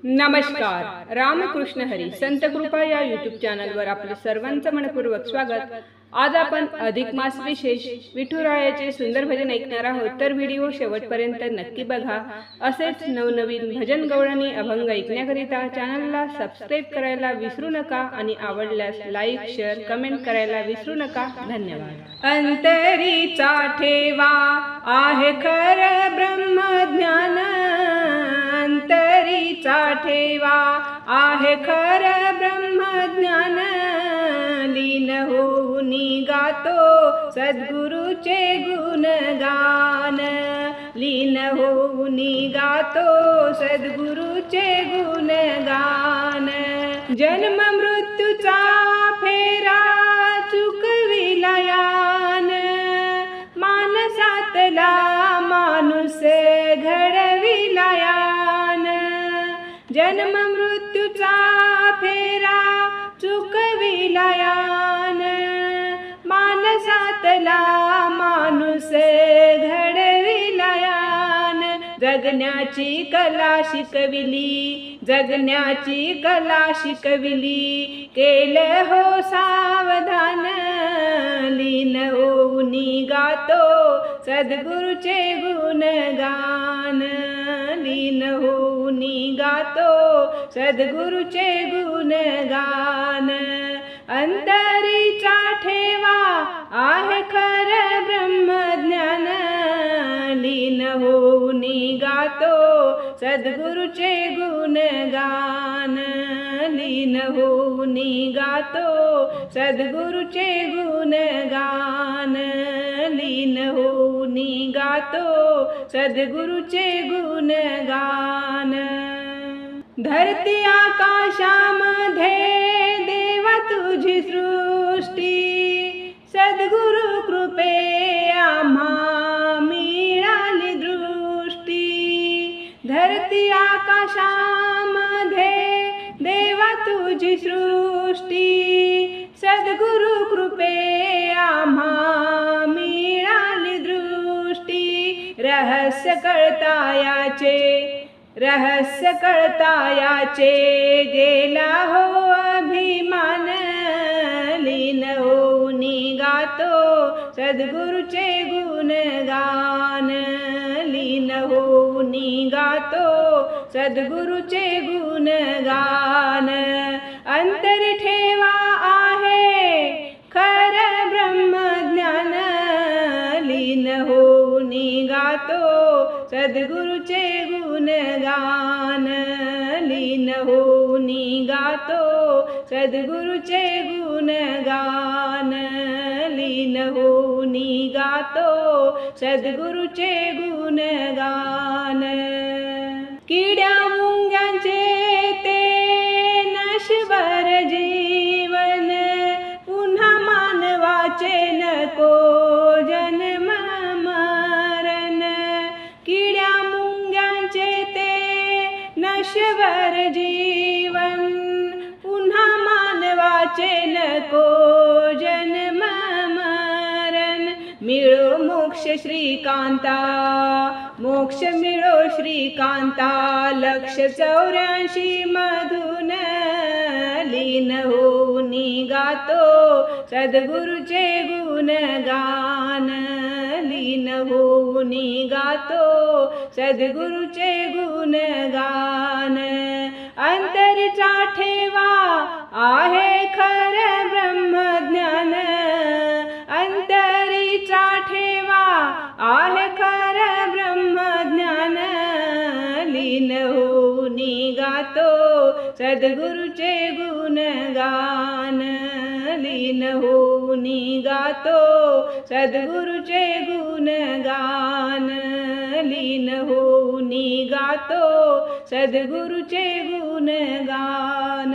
नमस्कार. रामकृष्ण हरी संत कृपा या यूट्यूब चॅनलवर आपले सर्वांचं मनपूर्वक स्वागत. आज आपण अधिक मास विशेष विठुरायाचे सुंदर भजन ऐकणार आहोत, तर व्हिडिओ शेवटपर्यंत नक्की बघा. असेच नवनवीन भजन गवळणी अभंग ऐकण्याकरिता चॅनलला सबस्क्राईब करायला विसरू नका आणि आवडल्यास लाईक शेअर कमेंट करायला विसरू नका. धन्यवाद. अंतरीचा ठेवा आहे खर ब्रह्मज्ञान, अंतरीचा ठेवा आहे खर ब्रह्मज्ञान. लीन होऊन गातो सद्गुरूचे गुणगान, लीन होऊन गातो सद्गुरूचे गुणगान. जन्म मृत्यूचा फेरा चुकविला यान, मानसातला माणूस घडविला यान. जन्म मृत्यूचा फेरा चुकविला यान, मानसातला माणूस घडविला यान. जगण्याची कला शिकविली, जगण्याची कला शिकविली, केलं हो सावधान. लीन होऊन गातो सद्गुरूचे गुणगान, लीन होऊन गातो सद्गुरूचे गुणगान. अंतरीचा ठेवा आहे खर ब्रह्मज्ञान, लीन होऊन गातो सद्गुरूचे गुणगान, लीन होऊन गातो सद्गुरूचे गुणगान, लीन होऊन गातो सद्गुरूचे गुणगान. धरती आकाशामध्ये देवा तुझी सृष्टी, सद्गुरु कृपे आम्हा मिळाली दृष्टी. धरती आकाशामध्ये देवा तुझी सृष्टी, सद्गुरु कृपे आम्हा मिळाली दृष्टी. रहस्य कळता याचे, रहस्य कळता याचे, गेला हो अभिमान. लीन होऊन गातो सद्गुरूचे गुणगान, लीन होऊन गातो सद्गुरूचे गुणगान. अंतरी ठेवा आहे खर ब्रह्मज्ञान, लीन होऊन गातो सद्गुरूचे गुणगान, लीन होऊन गातो सद्गुरूचे गुणगान, लीन होऊन गातो सद्गुरूचे गुणगान. किड्या मुंग्यांचे ते नश्वर जीवन, पुन्हा मानवाचे नको जन्म मरण. किड्या मुंग्यांचे ते नश्वर जीवन, पुन्हा मानवाचे नको जन्म मरण. मिळो मोक्ष श्रीकांता, मोक्ष मिळो श्रीकांता, 184 मधून. लीन होऊन गातो सद्गुरूचे गुणगान, लीन होऊन गातो सद्गुरूचे गुणगान. अंतरीचा ठेवा आहे खर ब्रह्मज्ञान, अंतरीचा ठेवा आहे खर ब्रह्मज्ञान. लीन होऊन गातो सद्गुरूचे गुणगान, लीन होऊन गातो सद्गुरूचे गुणगान, लीन होऊन गातो सद्गुरूचे गुणगान.